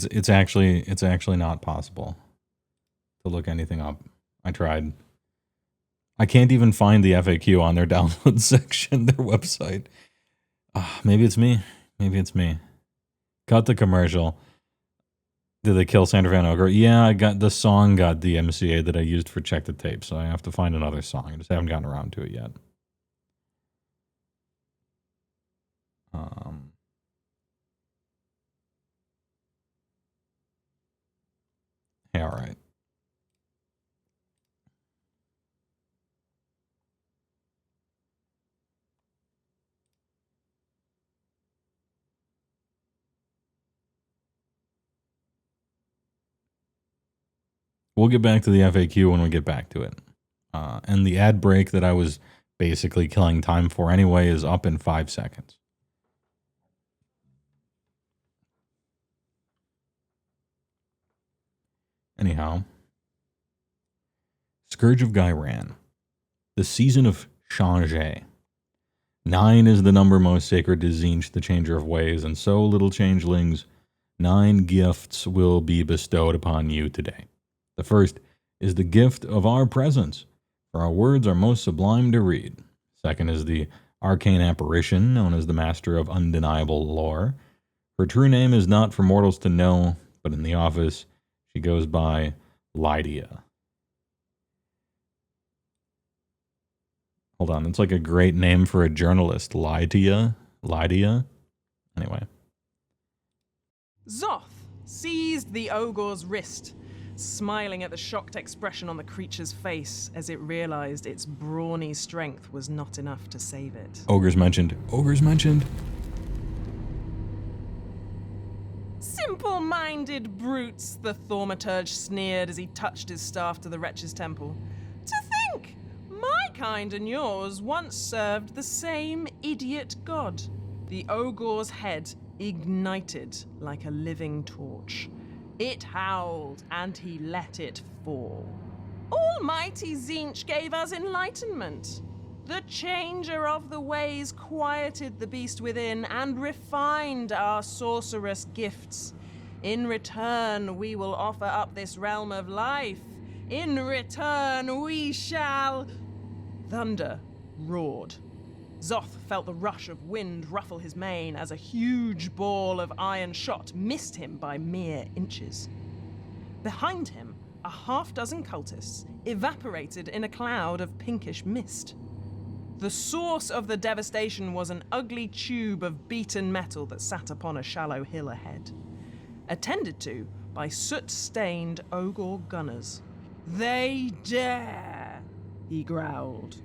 It's actually not possible to look anything up. I tried. I can't even find the FAQ on their download section, their website. Maybe it's me. Maybe it's me. Cut the commercial. Did they kill Sandra Van Ogre? Yeah, I got the song got the MCA that I used for Check the Tape, so I have to find another song. I just haven't gotten around to it yet. Yeah, all right. We'll get back to the FAQ when we get back to it. And the ad break that I was basically killing time for anyway is up in 5 seconds. Anyhow, Scourge of Ghyran, the season of Change. 9 is the number most sacred to Tzeentch, the changer of ways, and so, little changelings, 9 gifts will be bestowed upon you today. The first is the gift of our presence, for our words are most sublime to read. Second is the arcane apparition, known as the Master of Undeniable Lore. Her true name is not for mortals to know, but in the office, she goes by Lydia. Hold on, that's like a great name for a journalist. Lydia? Anyway. Zoth seized the ogre's wrist, smiling at the shocked expression on the creature's face as it realized its brawny strength was not enough to save it. Ogres mentioned. Simple-minded brutes, the thaumaturge sneered as he touched his staff to the wretch's temple. To think, my kind and yours once served the same idiot god. The ogre's head ignited like a living torch. It howled, and he let it fall. Almighty Tzeentch gave us enlightenment. The changer of the ways quieted the beast within and refined our sorcerous gifts. In return, we will offer up this realm of life. In return, we shall... Thunder roared. Zoth felt the rush of wind ruffle his mane as a huge ball of iron shot missed him by mere inches. Behind him, a half-dozen cultists evaporated in a cloud of pinkish mist. The source of the devastation was an ugly tube of beaten metal that sat upon a shallow hill ahead, attended to by soot-stained ogre gunners. "They dare!" he growled.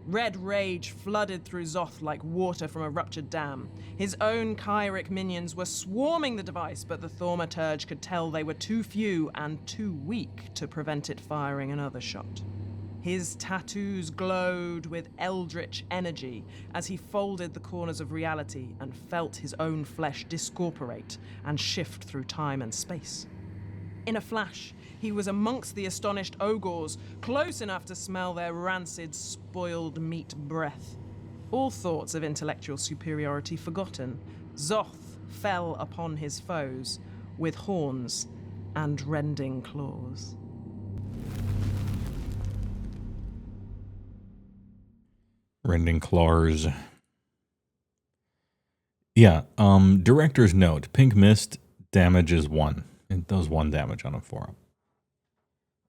Red rage flooded through Zoth like water from a ruptured dam. His own Kyric minions were swarming the device, but the thaumaturge could tell they were too few and too weak to prevent it firing another shot. His tattoos glowed with eldritch energy as he folded the corners of reality and felt his own flesh discorporate and shift through time and space. In a flash, he was amongst the astonished ogres, close enough to smell their rancid, spoiled meat breath. All thoughts of intellectual superiority forgotten, Zoth fell upon his foes with horns and rending claws. Rending claws. Yeah, director's note. Pink mist damages 1. It does 1 damage on a 4-up.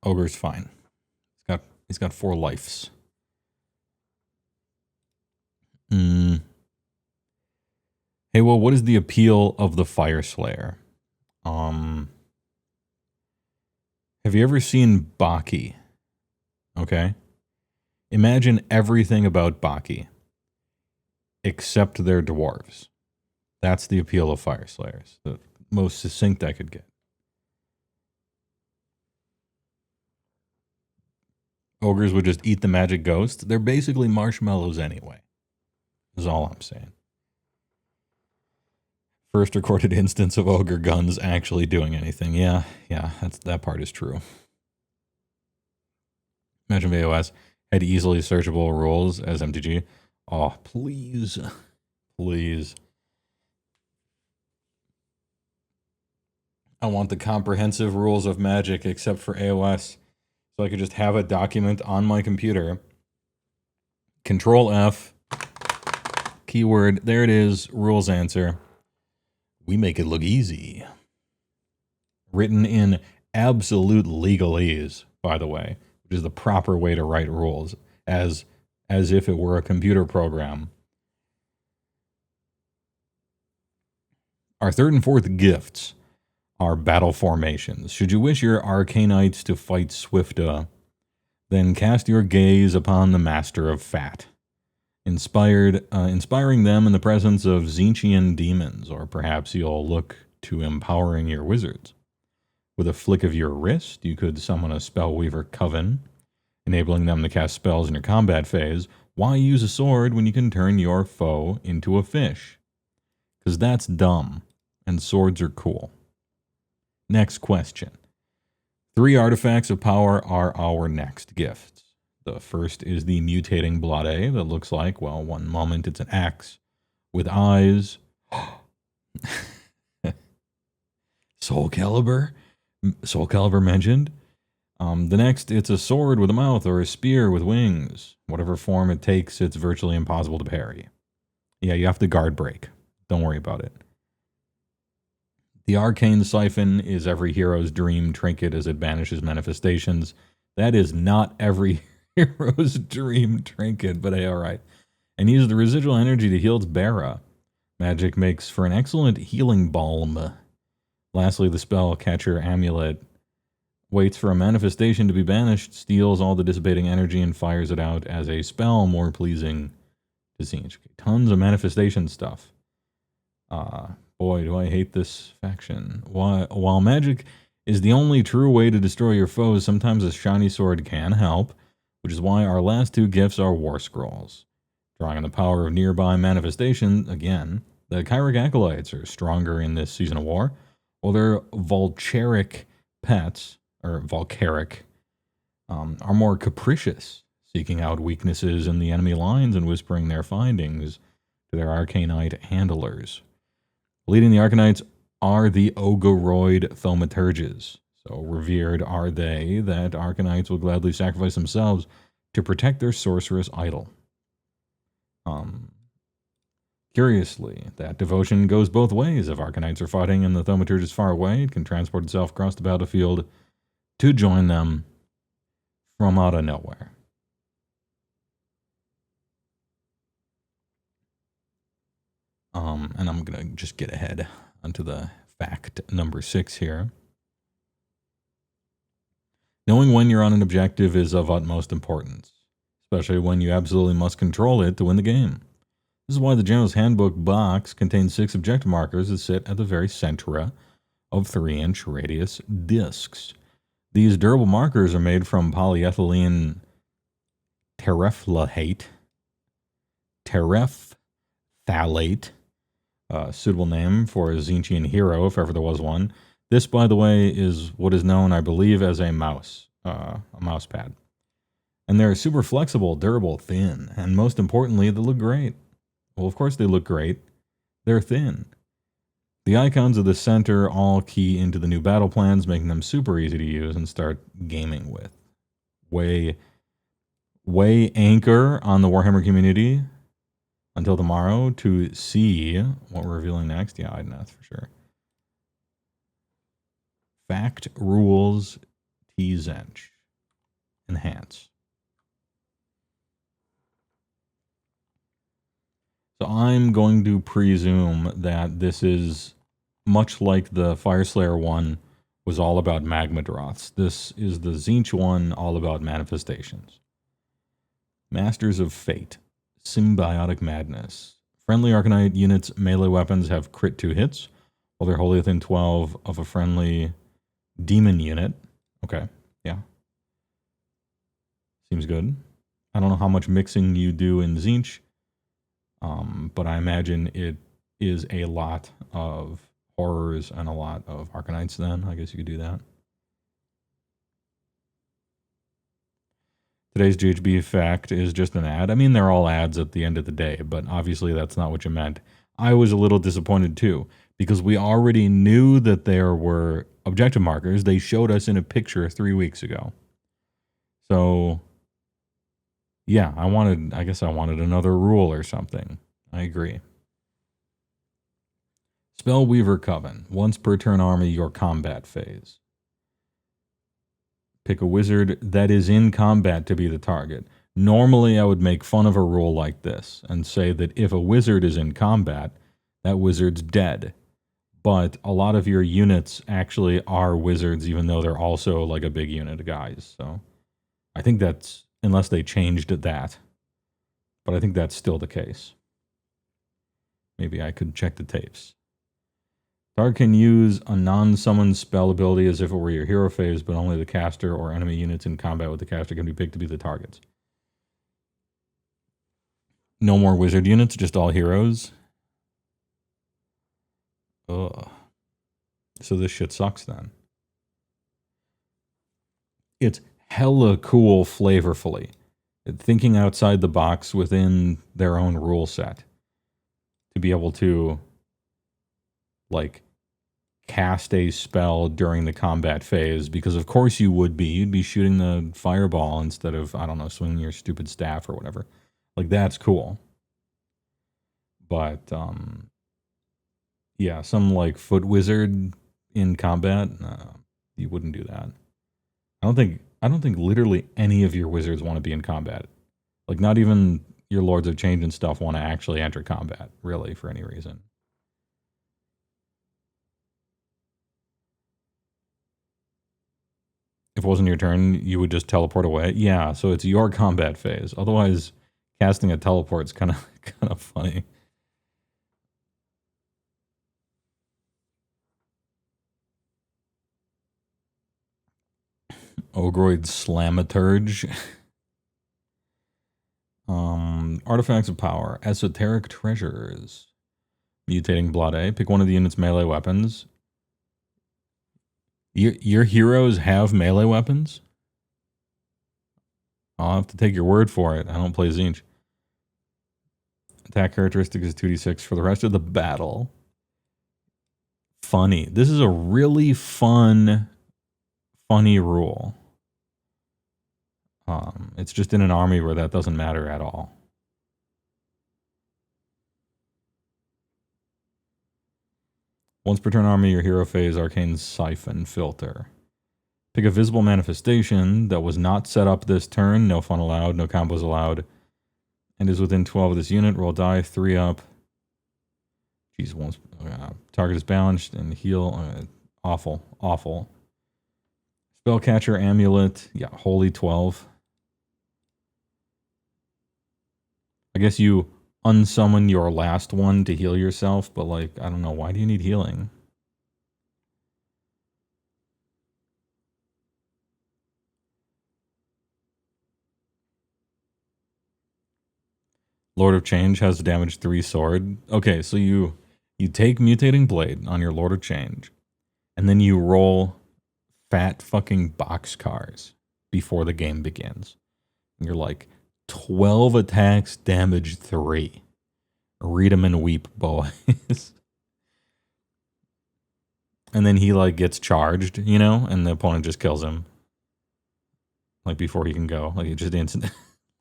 Ogre's fine. He's got 4 lives. Hey, well, what is the appeal of the Fire Slayer? Have you ever seen Baki? Okay. Imagine everything about Baki, except they're dwarves. That's the appeal of Fire Slayers. The most succinct I could get. Ogres would just eat the magic ghost. They're basically marshmallows anyway. Is all I'm saying. First recorded instance of ogre guns actually doing anything. Yeah, that part is true. Imagine VOS had easily searchable rules as MTG. Oh, please. Please. I want the comprehensive rules of Magic except for AOS. So I could just have a document on my computer. Control F. Keyword. There it is. Rules answer. We make it look easy. Written in absolute legalese, by the way, which is the proper way to write rules, as if it were a computer program. Our third and fourth gifts are battle formations. Should you wish your Arcanites to fight swifter, then cast your gaze upon the Master of Fat, inspiring them in the presence of Tzeentchian demons, or perhaps you'll look to empowering your wizards. With a flick of your wrist, you could summon a Spellweaver Coven, enabling them to cast spells in your combat phase. Why use a sword when you can turn your foe into a fish? Because that's dumb, and swords are cool. Next question. 3 artifacts of power are our next gifts. The first is the mutating Blade that looks like, well, one moment it's an axe with eyes. Soul Calibur mentioned. The next, it's a sword with a mouth or a spear with wings. Whatever form it takes, it's virtually impossible to parry. Yeah, you have to guard break. Don't worry about it. The Arcane Siphon is every hero's dream trinket as it banishes manifestations. That is not every hero's dream trinket, but hey, alright. And uses the residual energy to heal its bearer. Magic makes for an excellent healing balm. Lastly, the spell Catcher Amulet waits for a manifestation to be banished, steals all the dissipating energy, and fires it out as a spell more pleasing to Tzeentch. Tons of manifestation stuff. Boy, do I hate this faction. While magic is the only true way to destroy your foes, sometimes a shiny sword can help, which is why our last 2 gifts are War Scrolls. Drawing on the power of nearby manifestation, again, the Chiric Acolytes are stronger in this season of war, while their Volcharic pets, or Volcaric, are more capricious, seeking out weaknesses in the enemy lines and whispering their findings to their Arcanite handlers. Leading the Arcanites are the Ogoroid Thaumaturges. So revered are they that Arcanites will gladly sacrifice themselves to protect their sorceress idol. Curiously, that devotion goes both ways. If Arcanites are fighting and the Thaumaturge is far away, it can transport itself across the battlefield to join them from out of nowhere. And I'm going to just get ahead onto the fact number 6 here. Knowing when you're on an objective is of utmost importance, especially when you absolutely must control it to win the game. This is why the General's Handbook box contains 6 objective markers that sit at the very center of 3-inch radius discs. These durable markers are made from polyethylene terephthalate, suitable name for a Tzeentchian hero, if ever there was one. This, by the way, is what is known, I believe, as a mouse pad. And they're super flexible, durable, thin, and most importantly, they look great. Well, of course they look great. They're thin. The icons of the center all key into the new battle plans, making them super easy to use and start gaming with. Way anchor on the Warhammer community until tomorrow to see what we're revealing next. Yeah, Idnath for sure. Fact rules Tzeentch. Enhance. So I'm going to presume that this is much like the Fireslayer one was all about Magmadroths. This is the Tzeentch one, all about manifestations. Masters of Fate. Symbiotic Madness. Friendly Arcanite units' melee weapons have crit 2 hits, while they're wholly within 12 of a friendly demon unit. Okay, yeah. Seems good. I don't know how much mixing you do in Tzeentch, but I imagine it is a lot of horrors and a lot of Arcanites then. I guess you could do that. Today's GHB fact is just an ad. I mean, they're all ads at the end of the day, but obviously that's not what you meant. I was a little disappointed too, because we already knew that there were objective markers. They showed us in a picture 3 weeks ago. So, yeah, I guess I wanted another rule or something. I agree. Spellweaver Coven. Once per turn army, your combat phase. Pick a wizard that is in combat to be the target. Normally, I would make fun of a rule like this and say that if a wizard is in combat, that wizard's dead. But a lot of your units actually are wizards, even though they're also like a big unit of guys. So I think that's, unless they changed that, but I think that's still the case. Maybe I could check the tapes. Target can use a non-summon spell ability as if it were your hero phase, but only the caster or enemy units in combat with the caster can be picked to be the targets. No more wizard units, just all heroes. Ugh. So this shit sucks then. It's hella cool flavorfully. Thinking outside the box within their own rule set. To be able to, like, cast a spell during the combat phase, because of course you would be. You'd be shooting the fireball instead of, I don't know, swinging your stupid staff or whatever. Like, that's cool. But, yeah, some, like, foot wizard in combat, you wouldn't do that. I don't think literally any of your wizards want to be in combat. Like, not even your Lords of Change and stuff want to actually enter combat, really, for any reason. If it wasn't your turn, you would just teleport away. Yeah, so it's your combat phase. Otherwise, casting a teleport's kind of funny. Ogroid Slamaturge. Artifacts of Power. Esoteric Treasures. Mutating Blade. Pick one of the unit's melee weapons. Your heroes have melee weapons? I'll have to take your word for it. I don't play Tzeentch. Attack characteristic is 2d6 for the rest of the battle. Funny. This is a really funny rule. It's just in an army where that doesn't matter at all. Once per turn army, your hero phase, Arcane Siphon Filter. Pick a visible manifestation that was not set up this turn. No fun allowed, no combos allowed. And is within 12 of this unit. Roll die, 3 up. Jeez, once target is balanced and heal. Awful, awful. Spellcatcher Amulet. Yeah, Holy 12. I guess you unsummon your last one to heal yourself, but like, I don't know, why do you need healing? Lord of Change has damage 3 sword. Okay, so you take Mutating Blade on your Lord of Change, and then you roll fat fucking boxcars before the game begins. And you're like, 12 attacks, damage 3. Read 'em and weep, boys. And then he like gets charged, you know, and the opponent just kills him. Like before he can go. Like he just instant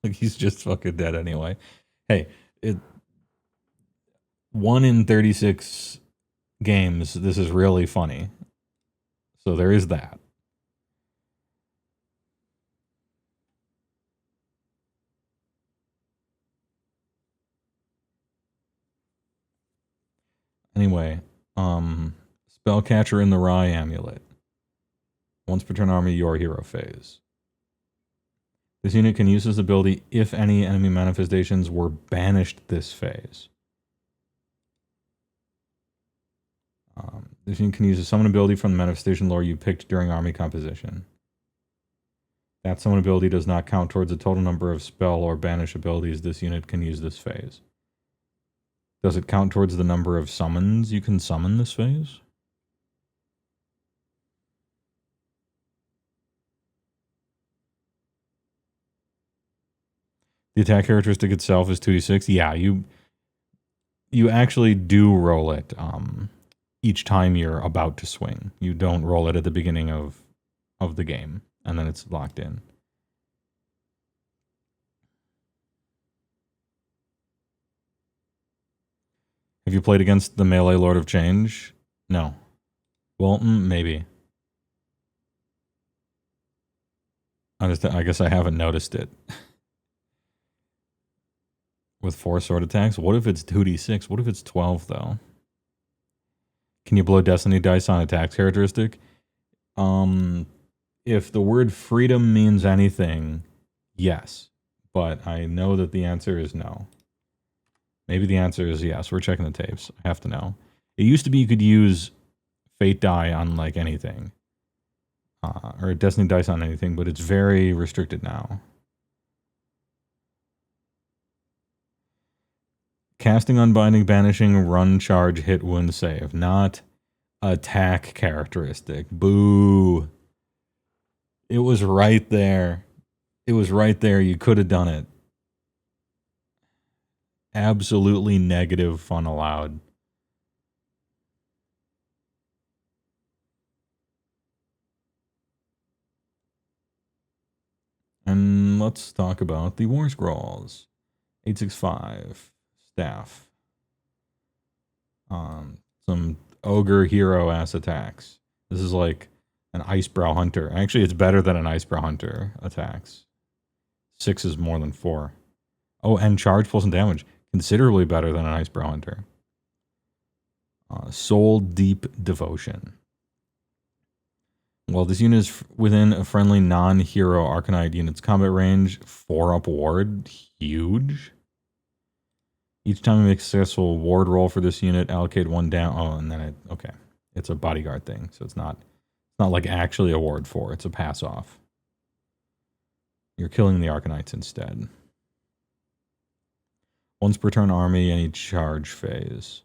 like he's just fucking dead anyway. Hey, 1 in 36 games, this is really funny. So there is that. Anyway, Spellcatcher in the Rye Amulet. Once per turn army, your hero phase. This unit can use this ability if any enemy manifestations were banished this phase. This unit can use a summon ability from the manifestation lore you picked during army composition. That summon ability does not count towards the total number of spell or banish abilities this unit can use this phase. Does it count towards the number of summons you can summon this phase? The attack characteristic itself is 2d6. Yeah, you actually do roll it each time you're about to swing. You don't roll it at the beginning of the game, and then it's locked in. Have you played against the Melee Lord of Change? No. Well, maybe. I guess I haven't noticed it. With 4 sword attacks? What if it's 2d6? What if it's 12, though? Can you blow Destiny dice on attack characteristic? If the word freedom means anything, yes. But I know that the answer is no. Maybe the answer is yes. We're checking the tapes. I have to know. It used to be you could use Fate die on like anything. Or Destiny dice on anything, but it's very restricted now. Casting, Unbinding, Banishing, Run, Charge, Hit, Wound, Save. Not attack characteristic. Boo. It was right there. It was right there. You could have done it. Absolutely negative fun allowed. And let's talk about the War Scrolls. 865. Staff. Some ogre hero ass attacks. This is like an Icebrow Hunter. Actually, it's better than an Icebrow Hunter attacks. 6 is more than 4. Oh, and charge, pulse, and damage. Considerably better than an Icebrow Hunter. Soul Deep Devotion. Well, this unit is within a friendly non-hero Arcanite unit's combat range. 4-up ward. Huge. Each time you make a successful ward roll for this unit, allocate 1 down. Oh, and then okay. It's a bodyguard thing, so it's not like actually a ward 4. It's a pass off. You're killing the Arcanites instead. Once per turn army, any charge phase.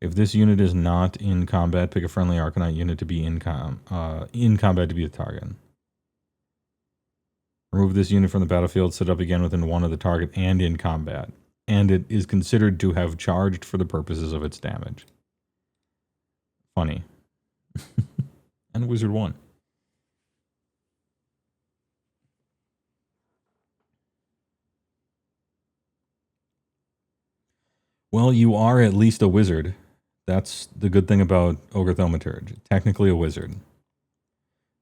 If this unit is not in combat, pick a friendly Arcanite unit to be in combat to be the target. Remove this unit from the battlefield, set up again within 1 of the target and in combat. And it is considered to have charged for the purposes of its damage. Funny. And Wizard 1. Well, you are at least a wizard. That's the good thing about Ogre Thaumaturge. Technically a wizard.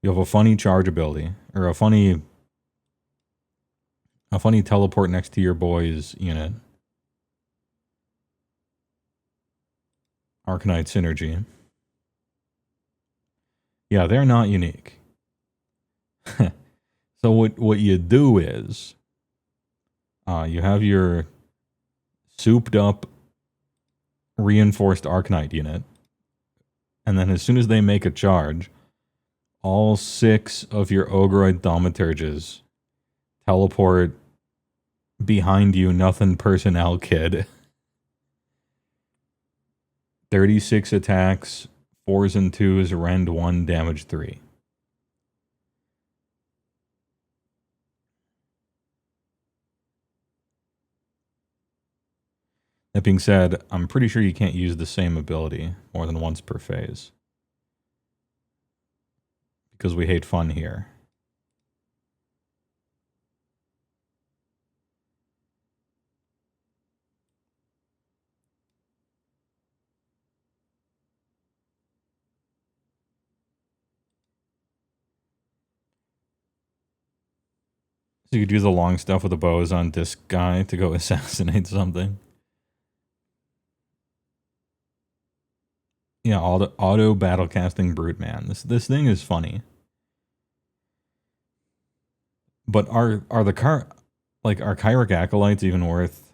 You have a funny charge ability, or a funny teleport next to your boy's unit. Arcanite synergy. Yeah, they're not unique. So what you do is you have your souped up reinforced Arcanite unit, and then as soon as they make a charge, all 6 of your Ogroid Thaumaturges teleport behind you, nothing personnel kid. 36 attacks, 4s and 2s, rend 1, damage 3. That being said, I'm pretty sure you can't use the same ability more than once per phase. Because we hate fun here. So you could do the long stuff with the bows on this guy to go assassinate something. Yeah, auto battle casting brute man. This thing is funny. But are the Chiric Acolytes even worth,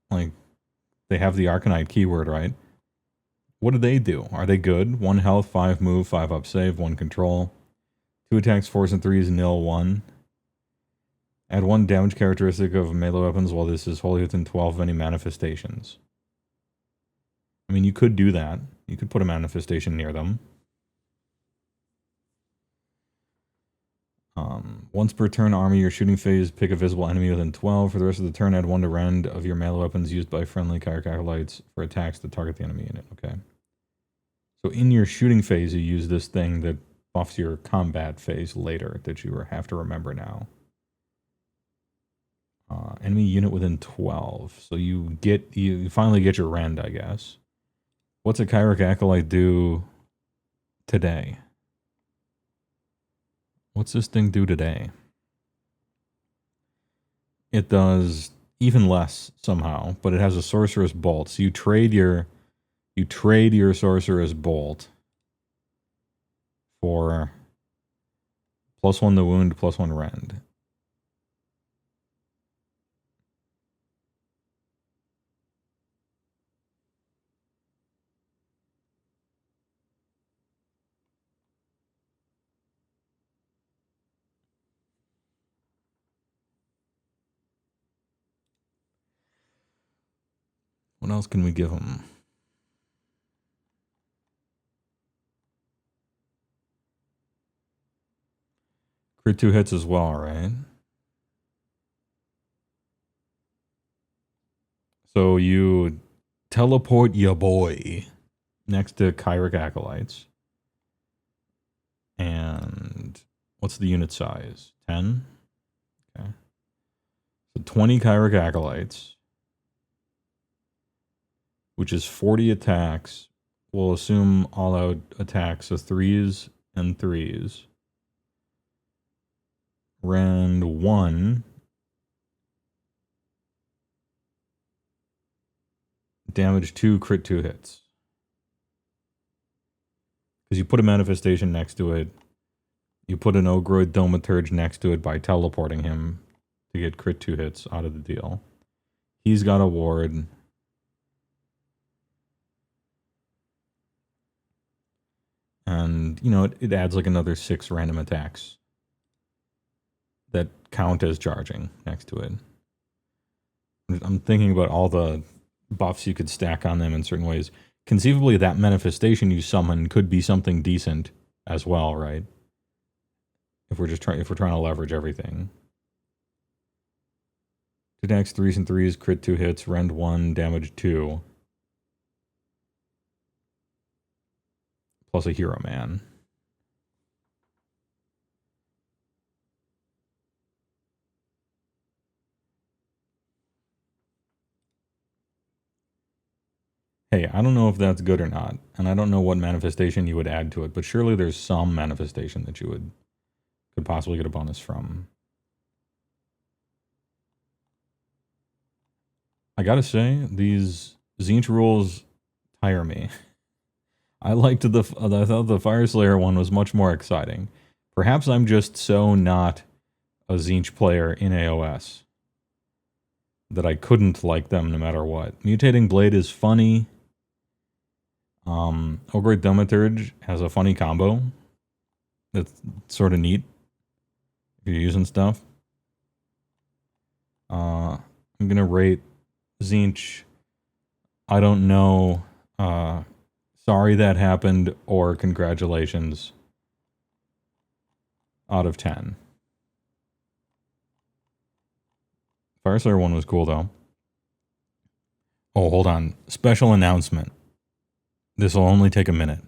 like, they have the Arcanite keyword, right? What do they do? Are they good? 1 health, 5 move, 5 up save, 1 control. 2 attacks, 4s and 3s, nil 1. Add 1 damage characteristic of melee weapons while this is wholly within 12 of any manifestations. I mean, you could do that. You could put a manifestation near them. Once per turn, army your shooting phase, pick a visible enemy within 12. For the rest of the turn, add 1 to rend of your melee weapons used by friendly Ghyran acolytes for attacks that target the enemy unit. Okay. So in your shooting phase, you use this thing that buffs your combat phase later that you have to remember now. Enemy unit within 12. So you finally get your rend, I guess. What's a Ghyran acolyte do today? What's this thing do today? It does even less somehow, but it has a sorceress bolt. So you trade your sorceress bolt for +1 to wound, +1 rend. What else can we give him? Crit 2 hits as well, right? So you teleport your boy next to Ghyran acolytes. And what's the unit size? 10? Okay. So 20 Ghyran acolytes, which is 40 attacks. We'll assume all-out attacks, so 3s and 3s. Rend 1. Damage 2, crit 2 hits. Because you put a manifestation next to it. You put an Ogroid Thaumaturge next to it by teleporting him to get crit 2 hits out of the deal. He's got a ward. And, you know, it adds like another 6 random attacks that count as charging next to it. I'm thinking about all the buffs you could stack on them in certain ways. Conceivably, that manifestation you summon could be something decent as well, right? If we're trying to leverage everything. 2 attacks, 3s and 3s, crit 2 hits, rend 1, damage 2. Plus a hero man. Hey, I don't know if that's good or not, and I don't know what manifestation you would add to it, but surely there's some manifestation that you could possibly get a bonus from. I gotta say, these Tzeentch rules tire me. I thought the Fireslayer one was much more exciting. Perhaps I'm just so not a Tzeentch player in AOS that I couldn't like them no matter what. Mutating Blade is funny. Ogroid Thaumaturge has a funny combo that's sort of neat if you're using stuff. I'm gonna rate Tzeentch, I don't know, sorry that happened, or congratulations, out of 10. Fireslayer one was cool though. Oh, hold on. Special announcement. This will only take a minute.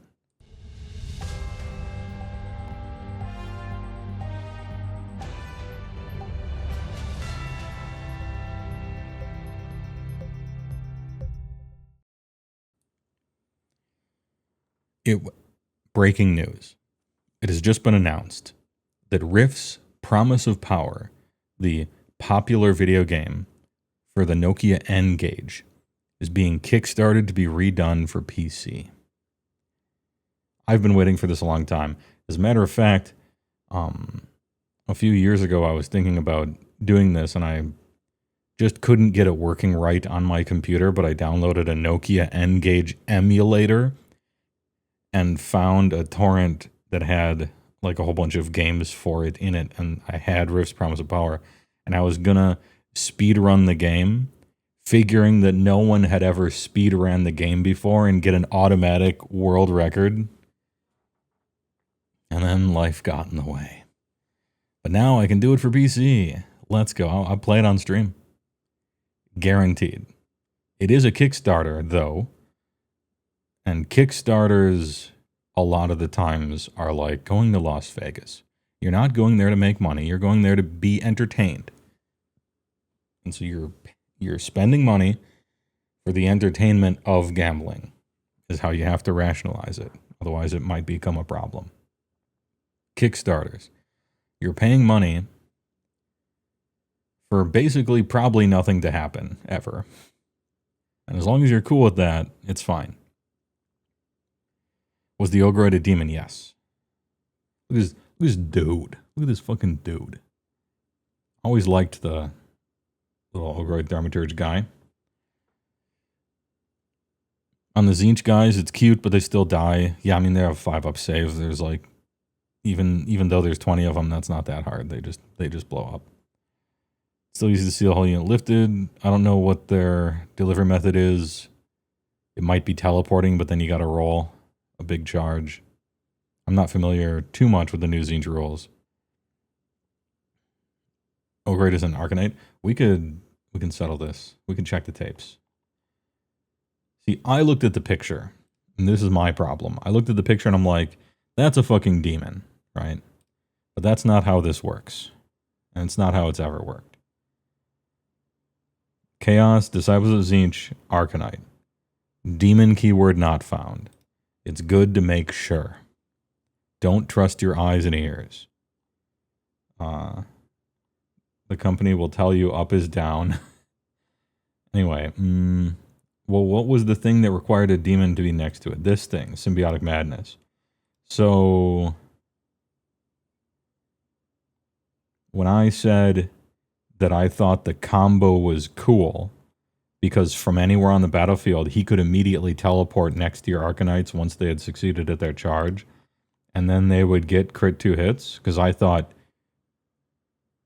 Breaking news. It has just been announced that Rift's Promise of Power, the popular video game for the Nokia N-Gage, is being kickstarted to be redone for PC. I've been waiting for this a long time. As a matter of fact, a few years ago I was thinking about doing this and I just couldn't get it working right on my computer, but I downloaded a Nokia N-Gage emulator and found a torrent that had like a whole bunch of games for it in it, and I had Rift's Promise of Power, and I was gonna speed run the game, figuring that no one had ever speed ran the game before and get an automatic world record. And then life got in the way. But now I can do it for PC. Let's go. I'll play it on stream. Guaranteed. It is a Kickstarter, though. And Kickstarters, a lot of the times, are like going to Las Vegas. You're not going there to make money. You're going there to be entertained. And so you're spending money for the entertainment of gambling is how you have to rationalize it. Otherwise, it might become a problem. Kickstarters. You're paying money for basically probably nothing to happen, ever. And as long as you're cool with that, it's fine. Was the Ogroid a demon? Yes. Look at this dude. Look at this fucking dude. Always liked the little Ogroid Thaumaturge guy. On the Tzeentch guys, it's cute, but they still die. Yeah, I mean, they have 5-up saves. There's like, even though there's 20 of them, that's not that hard. They just blow up. Still easy to see the whole unit lifted. I don't know what their delivery method is. It might be teleporting, but then you got to roll a big charge. I'm not familiar too much with the new Tzeentch rules. Ogroid is an Arcanite. We can settle this. We can check the tapes. See, I looked at the picture, and this is my problem. I looked at the picture and I'm like, that's a fucking demon, right? But that's not how this works. And it's not how it's ever worked. Chaos, Disciples of Tzeentch, Arcanite. Demon keyword not found. It's good to make sure. Don't trust your eyes and ears. The company will tell you up is down. Anyway, well, what was the thing that required a demon to be next to it? This thing, Symbiotic Madness. So, when I said that I thought the combo was cool, because from anywhere on the battlefield, he could immediately teleport next to your Arcanites once they had succeeded at their charge, and then they would get crit 2 hits, because I thought,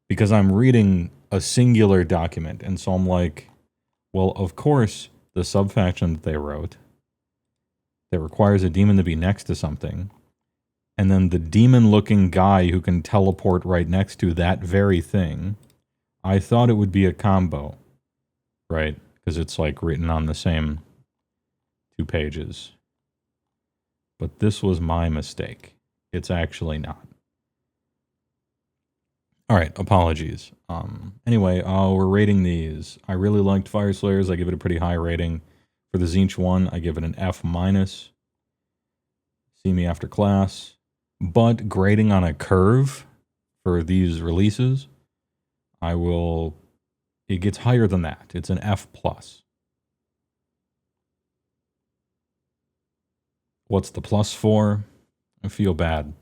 because I'm reading a singular document, and so I'm like, well, of course, the subfaction that they wrote that requires a demon to be next to something, and then the demon-looking guy who can teleport right next to that very thing, I thought it would be a combo, right? Because it's like written on the same 2 pages. But this was my mistake. It's actually not. All right, apologies. Anyway, we're rating these. I really liked Fire Slayers. I give it a pretty high rating. For the Tzeentch 1, I give it an F-. See me after class. But grading on a curve for these releases, it gets higher than that. It's an F+. What's the plus for? I feel bad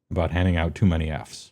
about handing out too many Fs.